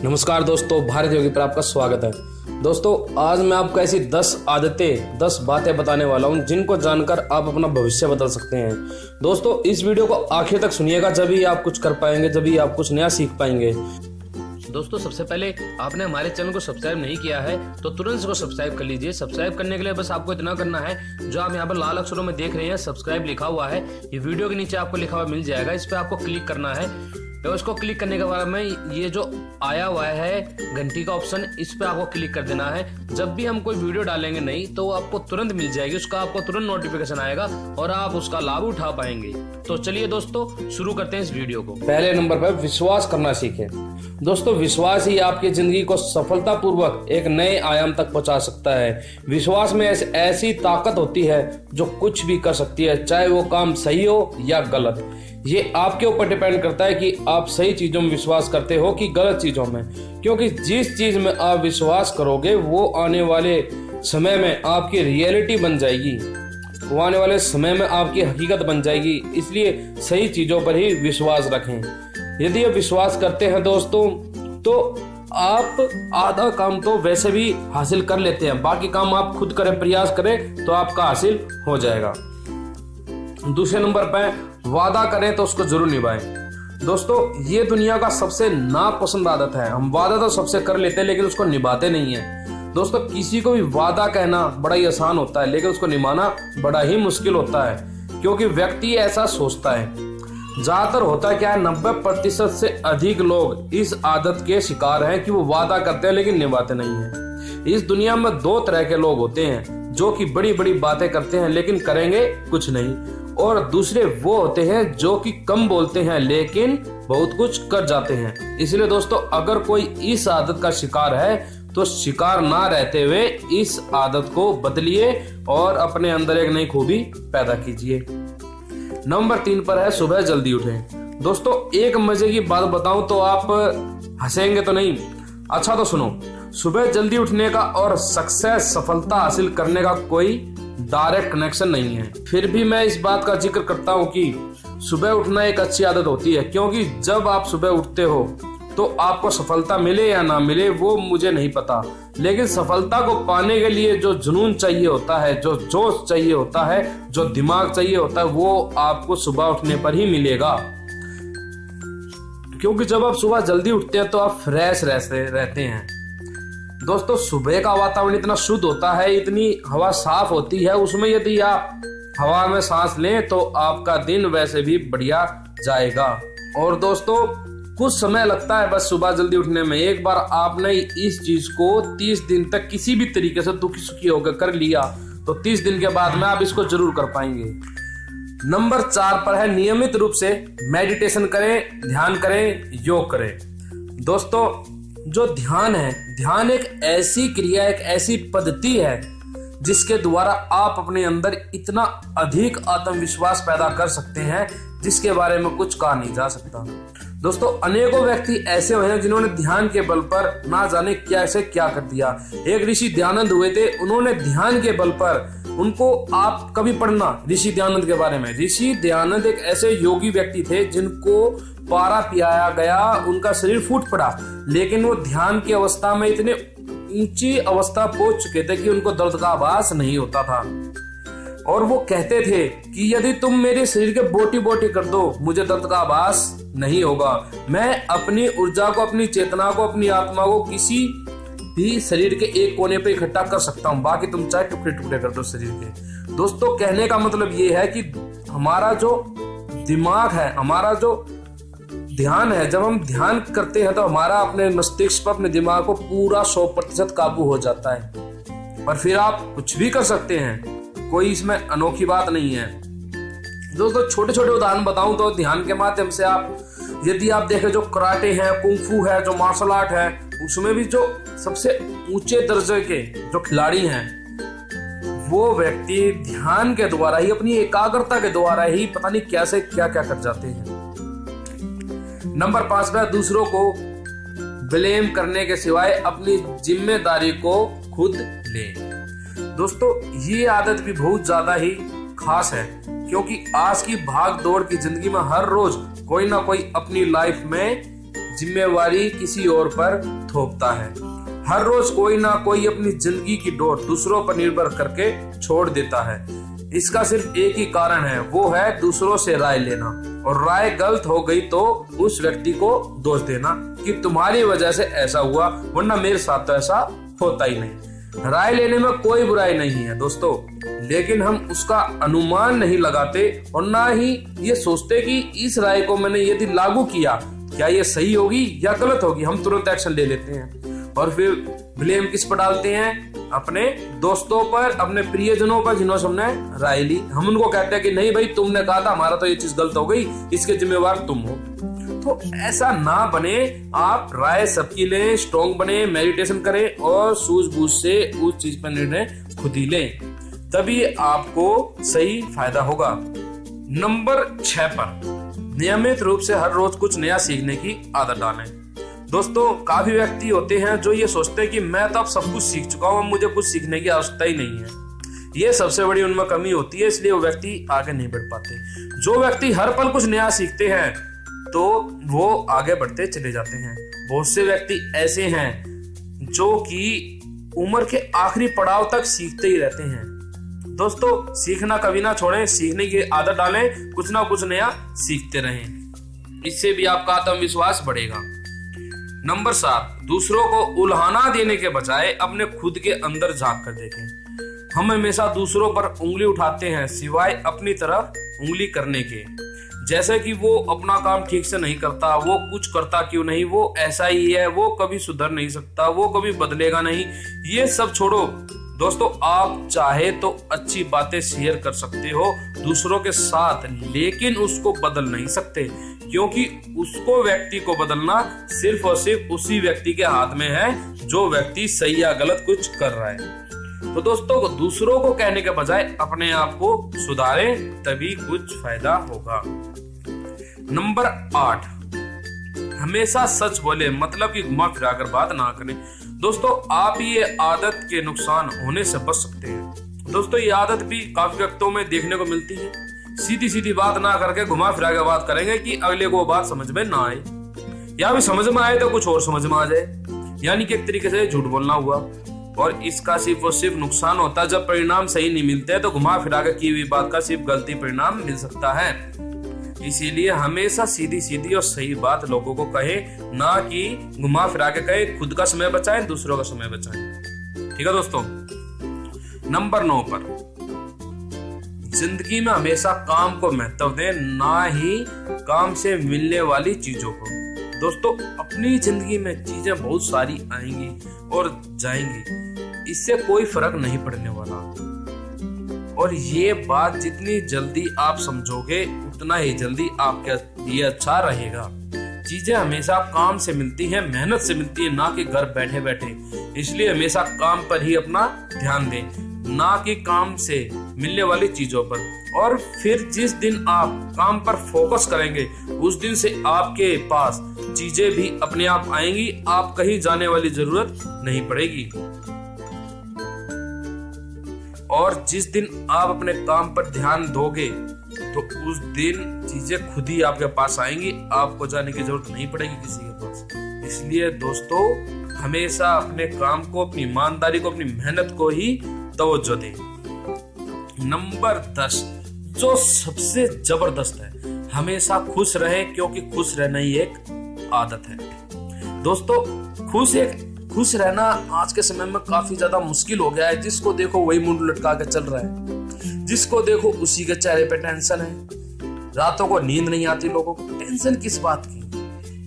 नमस्कार दोस्तों, भारत योगी पर आपका स्वागत है। दोस्तों, आज मैं आपको ऐसी 10 आदतें 10 बातें बताने वाला हूं जिनको जानकर आप अपना भविष्य बदल सकते हैं। दोस्तों, इस वीडियो को आखिर तक सुनिएगा, जब ही आप कुछ कर पाएंगे, जब ही आप कुछ नया सीख पाएंगे। दोस्तों, सबसे पहले आपने हमारे चैनल को सब्सक्राइब नहीं किया है तो तुरंत इसको सब्सक्राइब कर लीजिए। सब्सक्राइब करने के लिए बस आपको इतना करना है, जो आप यहाँ पर लाल अक्षरों में देख रहे हैं सब्सक्राइब लिखा हुआ है, ये वीडियो के नीचे आपको लिखा हुआ मिल जाएगा। इस पर आपको क्लिक करना है। तो इसको क्लिक करने के बाद में ये जो आया हुआ है घंटी का ऑप्शन, इस पे आपको क्लिक कर देना है। जब भी हम कोई वीडियो डालेंगे नहीं तो वो आपको तुरंत मिल जाएगी, उसका आपको तुरंत नोटिफिकेशन आएगा और आप उसका लाभ उठा पाएंगे। तो चलिए दोस्तों, शुरू करते हैं इस वीडियो को। पहले नंबर पर विश्वास करना सीखें। दोस्तों, विश्वास ही आपकी जिंदगी को सफलतापूर्वक एक नए आयाम तक पहुंचा सकता है। विश्वास में ऐसी ताकत होती है जो कुछ भी कर सकती है, चाहे वो काम सही हो या गलत। ये आपके ऊपर डिपेंड करता है कि आप सही चीजों में विश्वास करते हो कि गलत चीजों में, क्योंकि जिस चीज में आप विश्वास करोगे वो आने वाले समय में आपकी रियलिटी बन जाएगी, वो आने वाले समय में आपकी हकीकत बन जाएगी। इसलिए सही चीजों पर ही विश्वास रखें। यदि आप विश्वास करते हैं दोस्तों, तो आप आधा काम तो वैसे भी हासिल कर लेते हैं, बाकी काम आप खुद करें, प्रयास करें तो आपका हासिल हो जाएगा। दूसरे नंबर पर वादा करें तो उसको जरूर निभाएं। दोस्तों, ये दुनिया का सबसे नापसंद आदत है। हम वादा तो सबसे कर लेते हैं लेकिन उसको निभाते नहीं है। दोस्तों, किसी को भी वादा कहना बड़ा ही आसान होता है लेकिन उसको निभाना बड़ा ही मुश्किल होता है, क्योंकि व्यक्ति ऐसा सोचता है। ज्यादातर होता क्या है, 90% से अधिक लोग इस आदत के शिकार हैं कि वो वादा करते हैं लेकिन निभाते नहीं है। इस दुनिया में दो तरह के लोग होते हैं, जो कि बड़ी बड़ी बातें करते हैं लेकिन करेंगे कुछ नहीं, और दूसरे वो होते हैं जो कि कम बोलते हैं लेकिन बहुत कुछ कर जाते हैं। इसलिए दोस्तों, अगर कोई इस आदत का शिकार है तो शिकार ना रहते हुए इस आदत को बदलिए और अपने अंदर एक नई खूबी पैदा कीजिए। नंबर 3 पर है सुबह जल्दी उठें। दोस्तों, एक मजे की बात बताऊं तो आप हंसेंगे तो नहीं, अच्छा तो सुनो। सुबह जल्दी उठने का और सक्सेस, सफलता हासिल करने का कोई डायरेक्ट कनेक्शन नहीं है। फिर भी मैं इस बात का जिक्र करता हूं कि सुबह उठना एक अच्छी आदत होती है, क्योंकि जब आप सुबह उठते हो तो आपको सफलता मिले या ना मिले वो मुझे नहीं पता, लेकिन सफलता को पाने के लिए जो जुनून चाहिए होता है, जो जोश चाहिए होता है, जो दिमाग चाहिए होता है, वो आपको सुबह उठने पर ही मिलेगा। क्योंकि जब आप सुबह जल्दी उठते हैं तो आप फ्रेश रहते हैं। दोस्तों, सुबह का वातावरण इतना शुद्ध होता है, इतनी हवा साफ होती है, उसमें यदि आप हवा में सांस लें तो आपका दिन वैसे भी बढ़िया जाएगा। और दोस्तों, कुछ समय लगता है बस सुबह जल्दी उठने में। एक बार आपने इस चीज को 30 दिन तक किसी भी तरीके से दुखी सुखी होकर कर लिया तो 30 दिन के बाद में आप इसको जरूर कर पाएंगे। नंबर 4 पर है नियमित रूप से मेडिटेशन करें, ध्यान करें, योग करें। दोस्तों, जो ध्यान है, ध्यान एक ऐसी क्रिया, एक ऐसी पद्धति है जिसके द्वारा आप अपने अंदर इतना अधिक आत्मविश्वास पैदा कर सकते हैं जिसके बारे में कुछ कहा नहीं जा सकता। दोस्तों, अनेकों व्यक्ति ऐसे हुए हैं जिन्होंने ध्यान के बल पर ना जाने क्या कर दिया। एक ऋषि दयानंद हुए थे, उन्होंने ध्यान के बल पर, उनको आप कभी पढ़ना ऋषि दयानंद के बारे में। ऋषि दयानंद एक ऐसे योगी व्यक्ति थे जिनको पारा पियाया गया, उनका शरीर फूट पड़ा, लेकिन वो ध्यान की अवस्था में इतने ऊंची अवस्था पहुंच चुके थे कि उनको दर्द का आभास नहीं होता था। और वो कहते थे कि यदि तुम मेरे शरीर के बोटी बोटी कर दो, मुझे दर्द का आभास नहीं होगा। मैं अपनी ऊर्जा को, अपनी चेतना को, अपनी आत्मा को किसी भी शरीर के एक कोने पे इकट्ठा कर सकता हूँ, बाकी तुम चाहे टुकड़े टुकड़े कर दो शरीर के। दोस्तों, कहने का मतलब ये है कि हमारा जो दिमाग है, हमारा जो ध्यान है, जब हम ध्यान करते हैं तो हमारा अपने मस्तिष्क पर, अपने दिमाग को पूरा 100% काबू हो जाता है और फिर आप कुछ भी कर सकते हैं। कोई इसमें अनोखी बात नहीं है। दोस्तों, छोटे छोटे उदाहरण बताऊं तो ध्यान के माध्यम से आप, यदि आप देखें, जो कराटे है, कुंफू है, जो मार्शल आर्ट है, उसमें भी जो सबसे ऊंचे दर्जे के जो खिलाड़ी हैं, वो व्यक्ति ध्यान के द्वारा ही, अपनी एकाग्रता के द्वारा ही पता नहीं कैसे क्या क्या कर जाते हैं। नंबर 5 पे दूसरों को ब्लेम करने के सिवाय अपनी जिम्मेदारी को खुद लें। दोस्तों, ये आदत भी बहुत ज्यादा ही खास है, क्योंकि आज की भाग दौड़ की जिंदगी में हर रोज कोई ना कोई अपनी लाइफ में जिम्मेवारी किसी और पर थोपता है। हर रोज कोई ना कोई अपनी जिंदगी की डोर दूसरों पर निर्भर करके छोड़ देता है। इसका सिर्फ एक ही कारण है, वो है दूसरों से राय लेना, और राय गलत हो गई तो उस व्यक्ति को दोष देना कि तुम्हारी वजह से ऐसा हुआ, वरना मेरे साथ तो ऐसा होता ही नहीं। राय लेने में कोई बुराई नहीं है दोस्तों, लेकिन हम उसका अनुमान नहीं लगाते और ना ही ये सोचते कि इस राय को मैंने यदि लागू किया क्या ये सही होगी या गलत होगी। हम तुरंत एक्शन ले लेते हैं और फिर ब्लेम किस पर डालते हैं? अपने दोस्तों पर, अपने प्रियजनों पर जिन्होंने हमने राय ली। हम उनको कहते हैं कि नहीं भाई तुमने कहा था, हमारा तो ये चीज गलत हो गई, इसके जिम्मेवार तुम हो। तो ऐसा ना बने, आप राय सबकी लें, स्ट्रॉन्ग बने, मेडिटेशन करें और सूझबूझ से उस चीज पर निर्णय खुद ही लें, तभी आपको सही फायदा होगा। नंबर 6 पर नियमित रूप से हर रोज कुछ नया सीखने की आदत डालें। दोस्तों काफी व्यक्ति होते हैं जो ये सोचते हैं कि मैं तो अब सब कुछ सीख चुका हूं, मुझे कुछ सीखने की आवश्यकता ही नहीं है। ये सबसे बड़ी उनमें कमी होती है, इसलिए वो व्यक्ति आगे नहीं बढ़ पाते। जो व्यक्ति हर पल कुछ नया सीखते हैं तो वो आगे बढ़ते चले जाते हैं। बहुत से व्यक्ति ऐसे हैं जो कि उम्र के आखिरी पड़ाव तक सीखते ही रहते हैं। दोस्तों सीखना कभी ना छोड़ें, सीखने की आदत डालें, कुछ ना कुछ नया सीखते रहें, इससे भी आपका आत्मविश्वास बढ़ेगा। नंबर 7, दूसरों को उल्हाना देने के बजाय अपने खुद के अंदर झांक कर देखें। हम हमेशा दूसरों पर उंगली उठाते हैं सिवाय अपनी तरफ उंगली करने के, जैसे कि वो अपना काम ठीक से नहीं करता, वो कुछ करता क्यों नहीं, वो ऐसा ही है, वो कभी सुधर नहीं सकता, वो कभी बदलेगा नहीं। ये सब छोड़ो दोस्तों, आप चाहे तो अच्छी बातें शेयर कर सकते हो दूसरों के साथ, लेकिन उसको बदल नहीं सकते, क्योंकि उसको व्यक्ति को बदलना सिर्फ और सिर्फ उसी व्यक्ति के हाथ में है जो व्यक्ति सही या गलत कुछ कर रहा है। तो दोस्तों दूसरों को कहने के बजाय अपने आप को सुधारें, तभी कुछ फायदा होगा। नंबर 8, हमेशा सच बोले, मतलब कि घुमा फिरा कर बात ना करें। दोस्तों आप ये आदत के नुकसान होने से बच सकते हैं। दोस्तों ये आदत भी काफी व्यक्तियों में देखने को मिलती है। सीधी सीधी बात ना करके घुमा फिरा के बात करेंगे कि अगले को बात समझ में ना आए, या भी समझ में आए तो कुछ और समझ में आ जाए, यानी कि एक तरीके से झूठ बोलना हुआ। और इसका सिर्फ और सिर्फ नुकसान होता है जब परिणाम सही नहीं मिलते, तो घुमा फिरा के की हुई बात का सिर्फ गलती परिणाम मिल सकता है। इसीलिए हमेशा सीधी सीधी और सही बात लोगों को कहे, ना कि घुमा फिरा के कहे। खुद का समय बचाएं, दूसरों का समय बचाएं। ठीक है दोस्तों। नंबर 9 पर जिंदगी में हमेशा काम को महत्व दें, ना ही काम से मिलने वाली चीजों को। दोस्तों अपनी जिंदगी में चीजें बहुत सारी आएंगी और जाएंगी, इससे कोई फर्क नहीं पड़ने वाला। और ये बात जितनी जल्दी आप समझोगे उतना ही जल्दी आपके लिए अच्छा रहेगा। चीजें हमेशा काम से मिलती हैं, मेहनत से मिलती है, ना कि घर बैठे बैठे। इसलिए हमेशा काम पर ही अपना ध्यान दें, ना कि काम से मिलने वाली चीजों पर। और फिर जिस दिन आप काम पर फोकस करेंगे उस दिन से आपके पास चीजें भी अपने आप आएंगी, आप कहीं जाने वाली जरूरत नहीं पड़ेगी। और जिस दिन आप अपने काम पर ध्यान दोगे तो उस दिन चीजें खुद ही आपके पास आएंगी, आपको जाने की जरूरत नहीं पड़ेगी किसी के पास। इसलिए दोस्तों हमेशा अपने काम को, अपनी ईमानदारी को, अपनी मेहनत को ही तवज्जो दें। नंबर 10 जो सबसे जबरदस्त है, हमेशा खुश रहें, क्योंकि खुश रहना ही एक आदत है। दोस्तों खुश रहना आज के समय में काफी ज्यादा मुश्किल हो गया है। जिसको देखो वही मुंड लटका के चल रहा है, जिसको देखो उसी के चेहरे पे टेंशन है, रातों को नींद नहीं आती लोगों को। टेंशन किस बात की?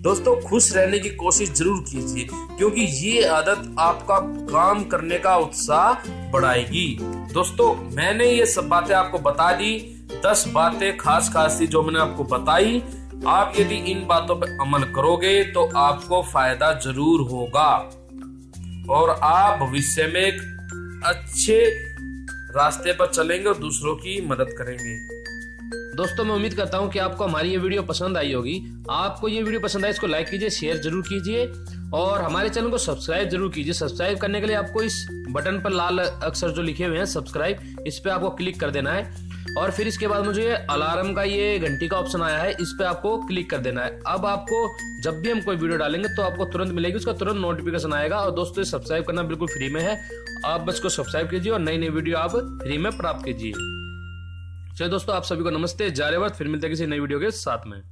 दोस्तों खुश रहने की कोशिश जरूर कीजिए, क्योंकि ये आदत आपका काम करने का उत्साह बढ़ाएगी। दोस्तों मैंने ये सब बातें आपको बता दी, 10 बातें खास थी जो मैंने आपको बताई। आप यदि इन बातों पर अमल करोगे तो आपको फायदा जरूर होगा और आप भविष्य में एक अच्छे रास्ते पर चलेंगे और दूसरों की मदद करेंगे। दोस्तों मैं उम्मीद करता हूं कि आपको हमारी ये वीडियो पसंद आई होगी। आपको ये वीडियो पसंद आई, इसको लाइक कीजिए, शेयर जरूर कीजिए और हमारे चैनल को सब्सक्राइब जरूर कीजिए। सब्सक्राइब करने के लिए आपको इस बटन पर लाल अक्षर जो लिखे हुए हैं सब्सक्राइब, इस पे आपको क्लिक कर देना है और फिर इसके बाद मुझे अलार्म का ये घंटी का ऑप्शन आया है, इस पे आपको क्लिक कर देना है। अब आपको जब भी हम कोई वीडियो डालेंगे तो आपको तुरंत मिलेगी, उसका तुरंत नोटिफिकेशन आएगा। और दोस्तों सब्सक्राइब करना बिल्कुल फ्री में है, आप बस को सब्सक्राइब कीजिए और नई नई वीडियो आप फ्री में प्राप्त कीजिए। चलिए दोस्तों, आप सभी को नमस्ते, जारेवत, फिर मिलते हैं किसी नई वीडियो के साथ में।